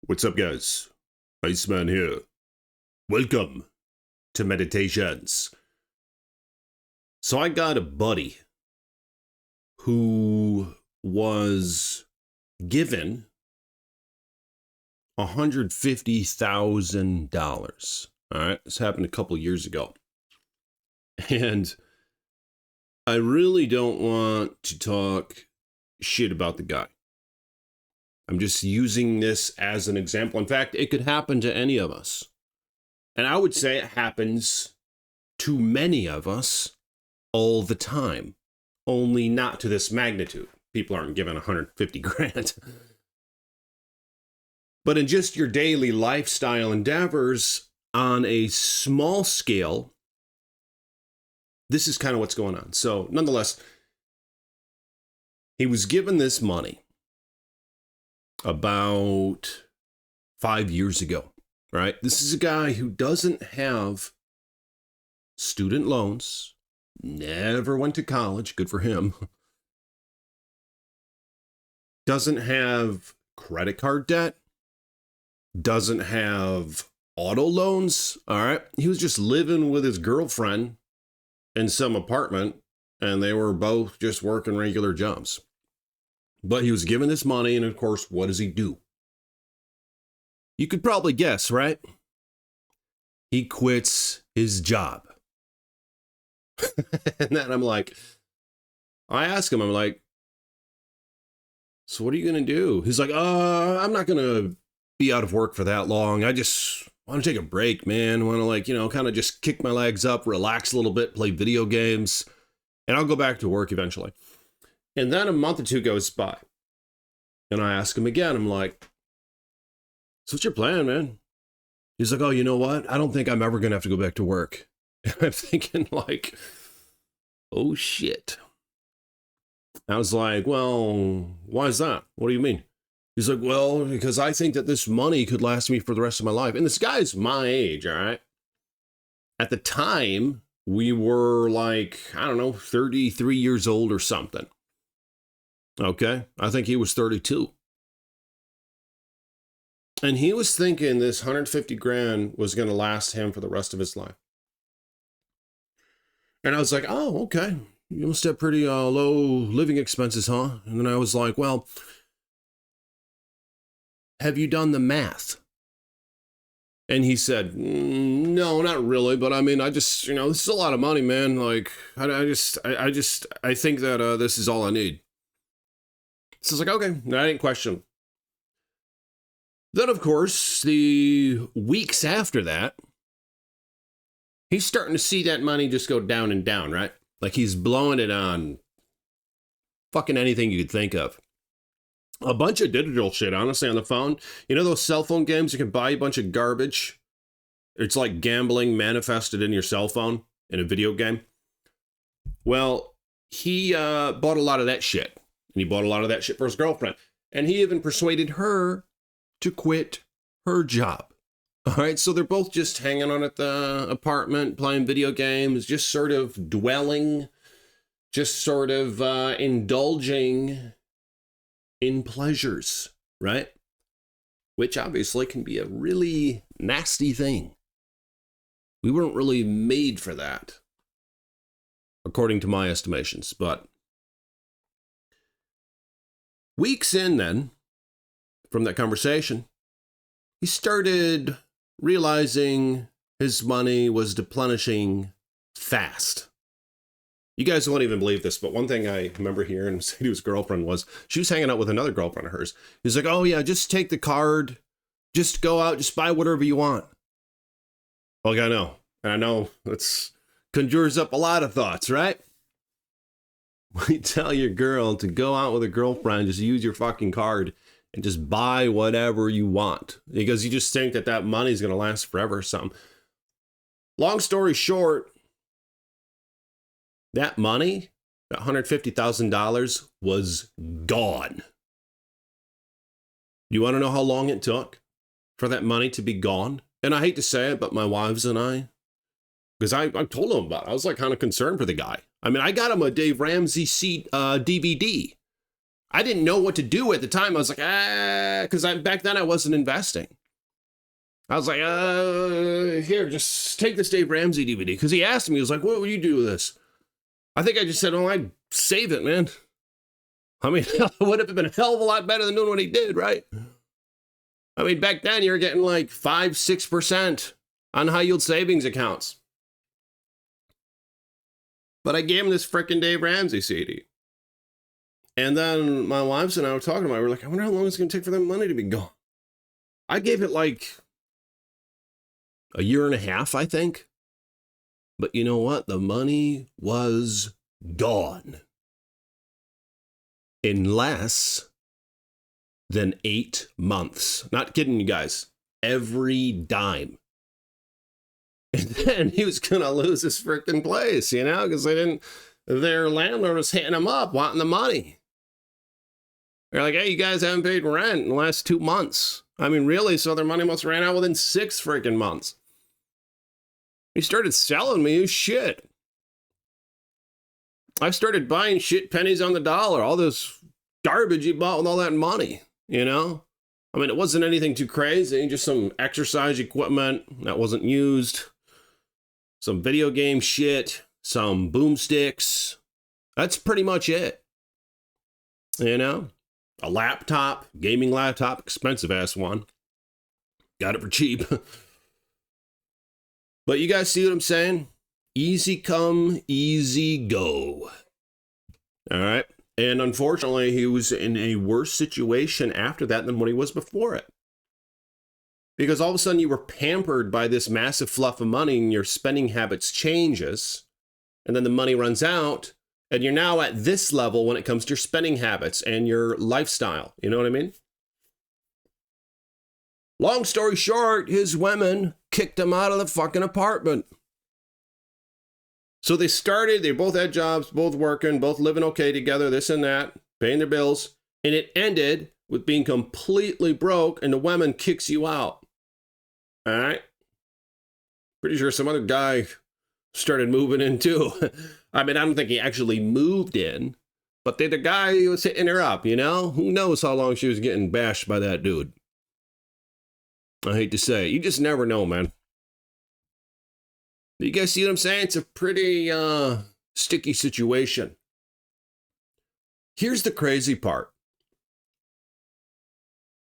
What's up, guys? Iceman here. Welcome to Meditations. So I got a buddy who was given $150,000. All right, this happened a couple years ago. And I really don't want to talk shit about the guy. I'm just using this as an example. In fact, it could happen to any of us. And I would say it happens to many of us all the time, only not to this magnitude. People aren't given 150 grand. But in just your daily lifestyle endeavors on a small scale, this is kind of what's going on. So nonetheless, he was given this money about 5 years ago, right? This is a guy who doesn't have student loans, never went to college, good for him. Doesn't have credit card debt, doesn't have auto loans, all right? He was just living with his girlfriend in some apartment, and they were both just working regular jobs. But he was given this money, and of course, what does he do? You could probably guess, right? He quits his job. And then I ask him, I'm like, so what are you going to do? He's like, I'm not going to be out of work for that long. I just want to take a break, man. I want to kind of just kick my legs up, relax a little bit, play video games, and I'll go back to work eventually. And then a month or two goes by. And I ask him again, I'm like, so what's your plan, man? He's like, oh, you know what? I don't think I'm ever going to have to go back to work. And I'm thinking like, oh, shit. I was like, well, why is that? What do you mean? He's like, well, because I think that this money could last me for the rest of my life. And this guy's my age, all right? At the time, we were 33 years old or something. Okay, I think he was 32. And he was thinking this 150 grand was going to last him for the rest of his life. And I was like, oh, okay. You must have pretty low living expenses, huh? And then I was like, well, have you done the math? And he said, no, not really. But I mean, I just, this is a lot of money, man. Like, I think that this is all I need. So I was like, okay, I didn't question. Then, of course, the weeks after that, he's starting to see that money just go down and down, right? Like he's blowing it on fucking anything you could think of. A bunch of digital shit, honestly, on the phone. You know those cell phone games you can buy a bunch of garbage? It's like gambling manifested in your cell phone in a video game. Well, he bought a lot of that shit. And he bought a lot of that shit for his girlfriend. And he even persuaded her to quit her job. All right, so they're both just hanging on at the apartment, playing video games, just sort of dwelling, just sort of indulging in pleasures, right? Which obviously can be a really nasty thing. We weren't really made for that, according to my estimations, but weeks in then, from that conversation, he started realizing his money was deplenishing fast. You guys won't even believe this, but one thing I remember hearing him say to his girlfriend was, she was hanging out with another girlfriend of hers. He's like, oh yeah, just take the card, just go out, just buy whatever you want. Like, I know it's conjures up a lot of thoughts, right? When you tell your girl to go out with a girlfriend, just use your fucking card and just buy whatever you want because you just think that that money is going to last forever or something. Long story short, that money, that $150,000 was gone. You want to know how long it took for that money to be gone? And I hate to say it, but my wives and I, because I told him about it. I was kind of concerned for the guy. I mean, I got him a Dave Ramsey DVD. I didn't know what to do at the time. I was like, because back then I wasn't investing. I was like, here, just take this Dave Ramsey DVD. Because he asked me, he was like, what would you do with this? I think I just said, oh, I'd save it, man. I mean, it would have been a hell of a lot better than doing what he did, right? I mean, back then you were getting like 5-6% on high yield savings accounts. But I gave him this frickin' Dave Ramsey CD. And then my wives and I were talking about it. We were like, I wonder how long it's going to take for that money to be gone. I gave it like a year and a half, I think. But you know what? The money was gone in less than 8 months. Not kidding you guys. Every dime. And then he was going to lose his freaking place, you know, because their landlord was hitting him up, wanting the money. They're like, hey, you guys haven't paid rent in the last 2 months. I mean, really? So their money must have ran out within 6 freaking months. He started selling me his shit. I started buying shit pennies on the dollar, all this garbage he bought with all that money, you know? I mean, it wasn't anything too crazy, just some exercise equipment that wasn't used, some video game shit, some boomsticks. That's pretty much it, you know? A laptop, gaming laptop, expensive ass one. Got it for cheap. But you guys see what I'm saying? Easy come, easy go. All right. And unfortunately, he was in a worse situation after that than what he was before it. Because all of a sudden you were pampered by this massive fluff of money and your spending habits changes. And then the money runs out. And you're now at this level when it comes to your spending habits and your lifestyle. You know what I mean? Long story short, his women kicked him out of the fucking apartment. So they both had jobs, both working, both living okay together, this and that, paying their bills. And it ended with being completely broke and the woman kicks you out. All right? Pretty sure some other guy started moving in too. I mean, I don't think he actually moved in, but the guy was hitting her up, you know? Who knows how long she was getting bashed by that dude? I hate to say it. You just never know, man. You guys see what I'm saying? It's a pretty sticky situation. Here's the crazy part.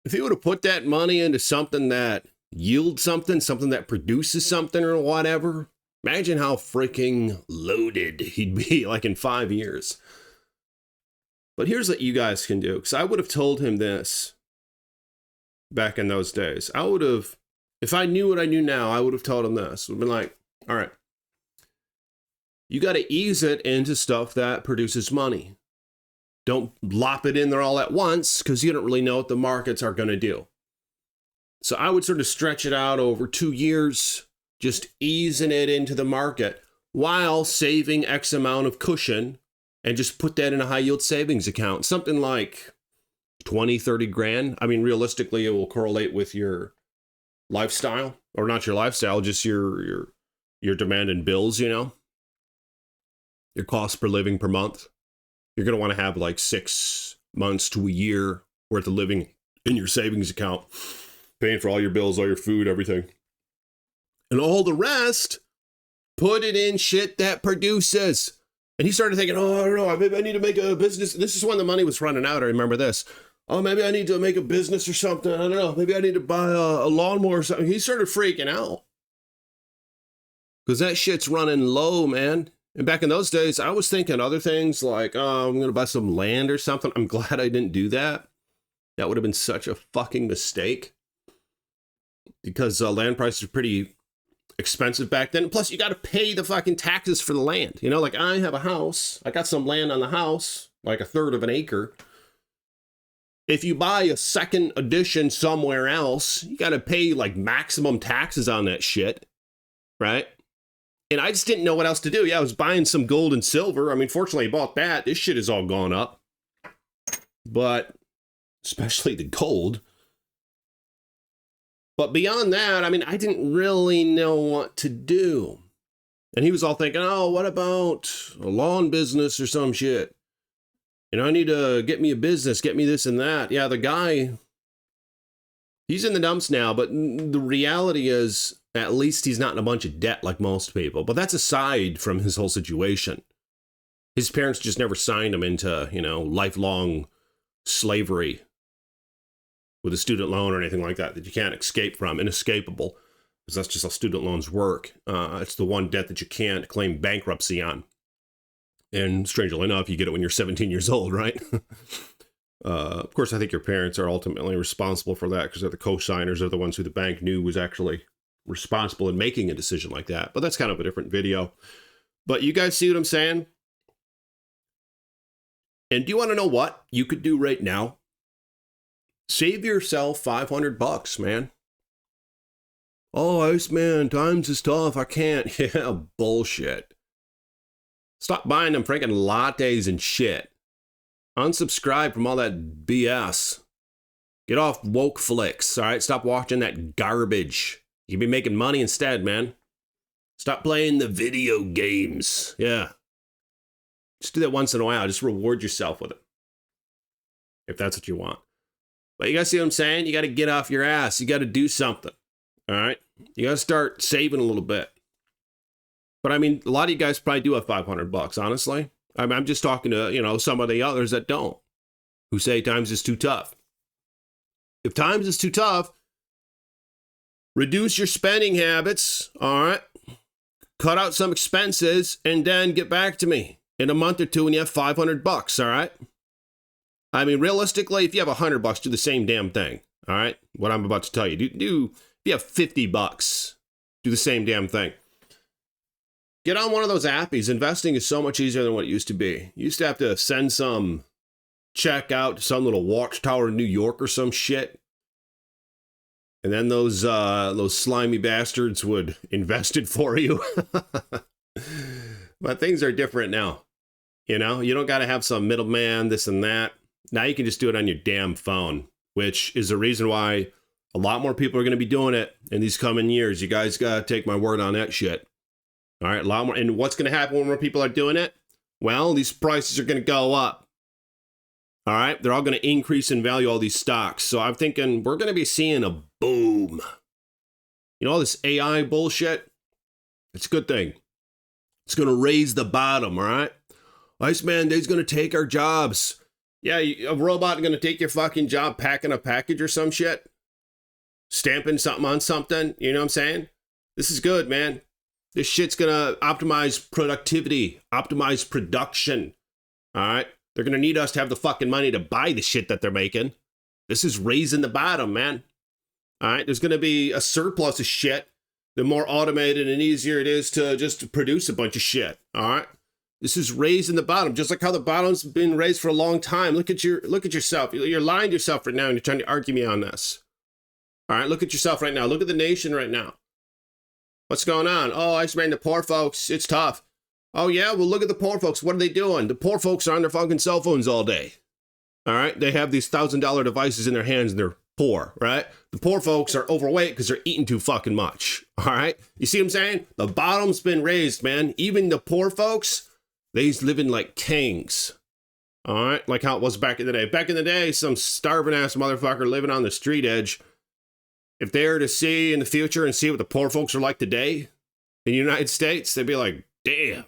If he would have put that money into something that yields something that produces something or whatever, imagine how freaking loaded he'd be like in 5 years. But here's what you guys can do, because I would have told him this back in those days. I would have, if I knew what I knew now, I would have told him this. I would have been like, all right, you got to ease it into stuff that produces money. Don't lop it in there all at once because you don't really know what the markets are going to do. So I would sort of stretch it out over 2 years, just easing it into the market while saving X amount of cushion and just put that in a high yield savings account. Something like 20, 30 grand. I mean, realistically, it will correlate with your lifestyle, or not your lifestyle, just your demand and bills, you know, your cost per living per month. You're going to want to have like 6 months to a year worth of living in your savings account, paying for all your bills, all your food, everything. And all the rest, put it in shit that produces. And he started thinking, oh, I don't know, maybe I need to make a business. This is when the money was running out. I remember this. Oh, maybe I need to make a business or something. I don't know. Maybe I need to buy a lawnmower or something. He started freaking out. Because that shit's running low, man. And back in those days, I was thinking other things like, oh, I'm going to buy some land or something. I'm glad I didn't do that. That would have been such a fucking mistake. Because land prices are pretty expensive back then. Plus, you got to pay the fucking taxes for the land. You know, like I have a house. I got some land on the house, like 1/3 of an acre. If you buy a second edition somewhere else, you got to pay like maximum taxes on that shit, right? And I just didn't know what else to do. Yeah, I was buying some gold and silver. I mean, fortunately, I bought that. This shit has all gone up. But especially the gold. But beyond that, I mean, I didn't really know what to do. And he was all thinking, oh, what about a lawn business or some shit? And I need to get me a business, get me this and that. Yeah, the guy, he's in the dumps now, but the reality is at least he's not in a bunch of debt like most people. But that's aside from his whole situation. His parents just never signed him into, lifelong slavery with a student loan or anything like that you can't escape from, inescapable, because that's just how student loans work. It's the one debt that you can't claim bankruptcy on. And strangely enough, you get it when you're 17 years old, right? Of course, I think your parents are ultimately responsible for that because they're the co-signers, they're the ones who the bank knew was actually responsible in making a decision like that. But that's kind of a different video. But you guys see what I'm saying? And do you want to know what you could do right now? Save yourself $500, man. Oh, Iceman, times is tough. I can't. Yeah, bullshit. Stop buying them freaking lattes and shit. Unsubscribe from all that BS. Get off woke flicks, all right? Stop watching that garbage. You can be making money instead, man. Stop playing the video games. Yeah. Just do that once in a while. Just reward yourself with it. If that's what you want. But you guys see what I'm saying? You got to get off your ass. You got to do something. All right? You got to start saving a little bit. But I mean, a lot of you guys probably do have $500, honestly. I'm just talking to, some of the others that don't, who say times is too tough. If times is too tough, reduce your spending habits, all right? Cut out some expenses, and then get back to me in a month or two when you have $500, all right? I mean, realistically, if you have $100, do the same damn thing, all right? What I'm about to tell you. If you have $50, do the same damn thing. Get on one of those appies. Investing is so much easier than what it used to be. You used to have to send some check out to some little watchtower in New York or some shit. And then those slimy bastards would invest it for you. But things are different now. You don't got to have some middleman, this and that. Now you can just do it on your damn phone, which is the reason why a lot more people are going to be doing it in these coming years. You guys got to take my word on that shit. All right, a lot more. And what's going to happen when more people are doing it? Well, these prices are going to go up. All right, they're all going to increase in value, all these stocks. So I'm thinking we're going to be seeing a boom. All this AI bullshit, it's a good thing. It's going to raise the bottom, all right? Iceman Day's going to take our jobs. Yeah, a robot going to take your fucking job packing a package or some shit? Stamping something on something? You know what I'm saying? This is good, man. This shit's going to optimize productivity, optimize production, all right? They're going to need us to have the fucking money to buy the shit that they're making. This is raising the bottom, man. All right? There's going to be a surplus of shit. The more automated and easier it is to just produce a bunch of shit, all right? This is raising the bottom, just like how the bottom's been raised for a long time. Look at yourself. You're lying to yourself right now, and you're trying to argue me on this. All right? Look at yourself right now. Look at the nation right now. What's going on? Oh, Iceman, the poor folks, it's tough. Oh, yeah? Well, look at the poor folks. What are they doing? The poor folks are on their fucking cell phones all day. All right? They have these $1,000 devices in their hands, and they're poor, right? The poor folks are overweight because they're eating too fucking much. All right? You see what I'm saying? The bottom's been raised, man. Even the poor folks, they's living like kings. All right? Like how it was back in the day. Back in the day, some starving-ass motherfucker living on the street edge, if they were to see in the future and see what the poor folks are like today in the United States, they'd be like, damn.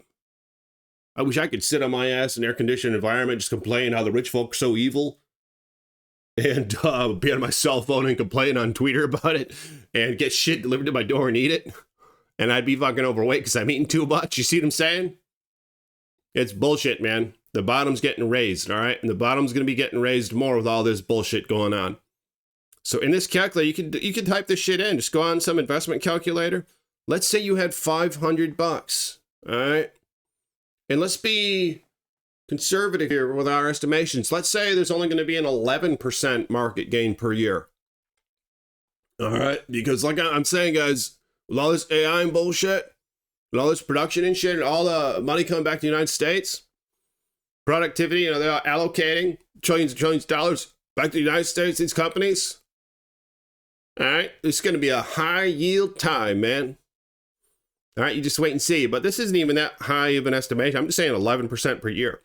I wish I could sit on my ass in an air-conditioned environment, just complain how the rich folks are so evil, and be on my cell phone and complain on Twitter about it, and get shit delivered to my door and eat it, and I'd be fucking overweight because I'm eating too much. You see what I'm saying? It's bullshit, man. The bottom's getting raised, all right? And the bottom's going to be getting raised more with all this bullshit going on. So in this calculator, you can type this shit in. Just go on some investment calculator. Let's say you had $500, all right? And let's be conservative here with our estimations. Let's say there's only going to be an 11% market gain per year. All right? Because like I'm saying, guys, with all this AI and bullshit, with all this production and shit, and all the money coming back to the United States, productivity, they're allocating trillions and trillions of dollars back to the United States, these companies. All right? It's going to be a high yield time, man. All right, you just wait and see. But this isn't even that high of an estimation. I'm just saying 11% per year.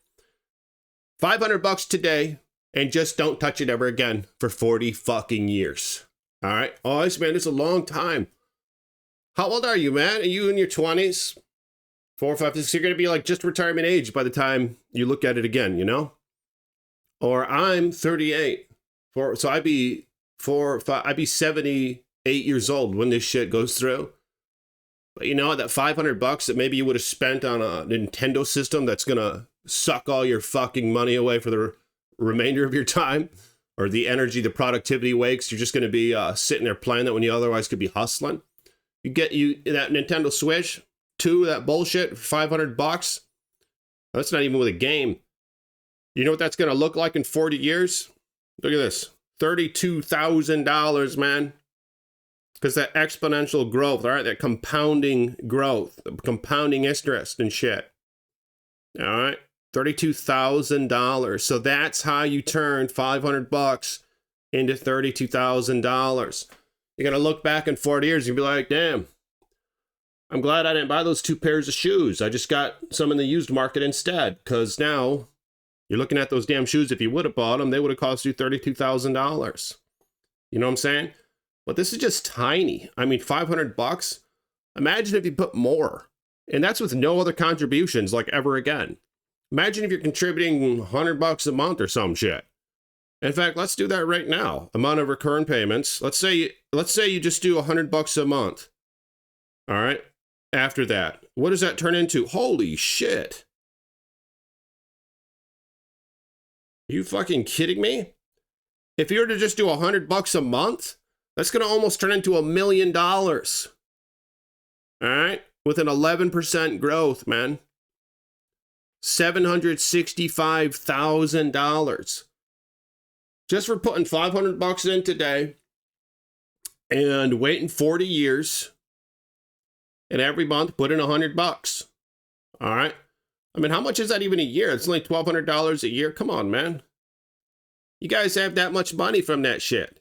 $500 today, and just don't touch it ever again for 40 fucking years. All right? Oh, this, man, it's a long time. How old are you, man? Are you in your 20s? 4 or 5, 6, you're going to be like just retirement age by the time you look at it again, you know? Or I'm 38. So I'd be 78 years old when this shit goes through. But you know, that $500 that maybe you would have spent on a Nintendo system that's going to suck all your fucking money away for the remainder of your time, or the energy, the productivity wakes, you're just going to be sitting there playing that when you otherwise could be hustling. You get that Nintendo Switch 2, that bullshit, $500. That's not even with a game. You know what that's going to look like in 40 years? Look at this. $32,000, man. Because that exponential growth, all right, that compounding growth, compounding interest and shit. All right, $32,000. So that's how you turn $500 into $32,000. You're going to look back in 40 years and be like, damn, I'm glad I didn't buy those 2 pairs of shoes. I just got some in the used market instead. Because now you're looking at those damn shoes. If you would have bought them, they would have cost you $32,000. You know what I'm saying? But this is just tiny. I mean, $500. Imagine if you put more. And that's with no other contributions like ever again. Imagine if you're contributing $100 a month or some shit. In fact, let's do that right now. Amount of recurring payments. Let's say you just do $100 a month. All right. After that, what does that turn into? Holy shit. Are you fucking kidding me? If you were to just do $100 a month, that's going to almost turn into $1 million. All right. With an 11% growth, man. $765,000. Just for putting $500 in today and waiting 40 years. And every month put in $100. All right. I mean, how much is that even a year? It's only $1,200 a year. Come on, man. You guys have that much money from that shit.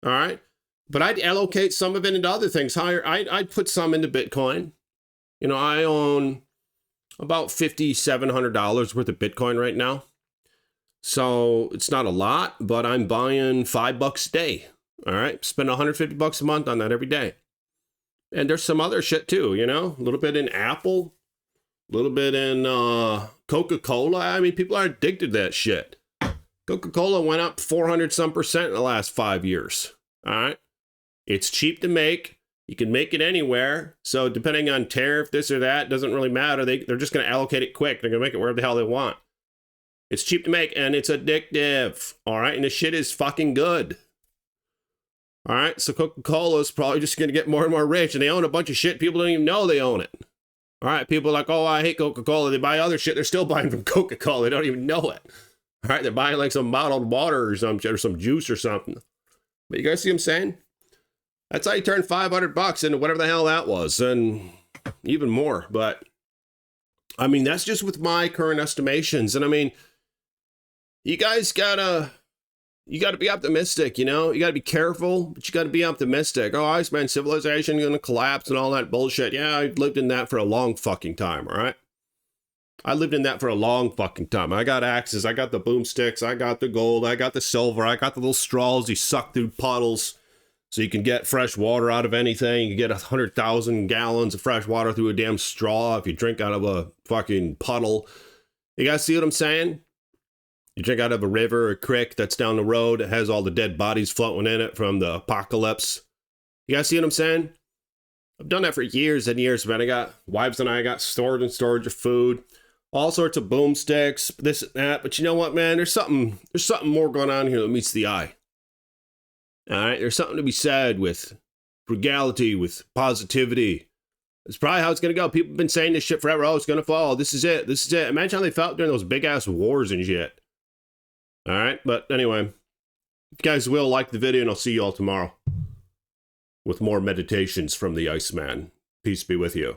All right. But I'd allocate some of it into other things higher. I'd put some into Bitcoin. You know, I own about $5,700 worth of Bitcoin right now. So it's not a lot, but I'm buying $5 a day. All right. Spend $150 a month on that every day. And there's some other shit too, you know, a little bit in Apple, a little bit in Coca-Cola. I mean, people are addicted to that shit. Coca-Cola went up 400% in the last 5 years. All right. It's cheap to make. You can make it anywhere. So depending on tariff, this or that, doesn't really matter. They're just going to allocate it quick. They're going to make it wherever the hell they want. It's cheap to make and it's addictive. All right. And the shit is fucking good. All right. So Coca-Cola is probably just going to get more and more rich, and they own a bunch of shit. People don't even know they own it. All right. People are like, oh, I hate Coca-Cola. They buy other shit. They're still buying from Coca-Cola. They don't even know it. All right. They're buying like some bottled water or some shit or some juice or something. But you guys see what I'm saying? That's how you turn $500 into whatever the hell that was, and even more. But I mean, that's just with my current estimations. And I mean, you guys gotta be optimistic, you know? You gotta be careful, but you gotta be optimistic. Oh, Iceman, civilization gonna collapse and all that bullshit. Yeah, I lived in that for a long fucking time, all right? I lived in that for a long fucking time. I got axes, I got the boomsticks, I got the gold, I got the silver, I got the little straws you suck through puddles so you can get fresh water out of anything. You can get 100,000 gallons of fresh water through a damn straw if you drink out of a fucking puddle. You guys see what I'm saying? You drink out of a river or creek that's down the road. It has all the dead bodies floating in it from the apocalypse. You guys see what I'm saying? I've done that for years and years, man. I got wives and I got stored in storage of food, all sorts of boomsticks, this and that. But you know what, man? There's something more going on here that meets the eye. All right, there's something to be said with frugality, with positivity. It's probably how it's going to go. People have been saying this shit forever. Oh, it's going to fall. This is it. This is it. Imagine how they felt during those big-ass wars and shit. All right, but anyway, if you guys will, like the video, and I'll see you all tomorrow with more meditations from the Iceman. Peace be with you.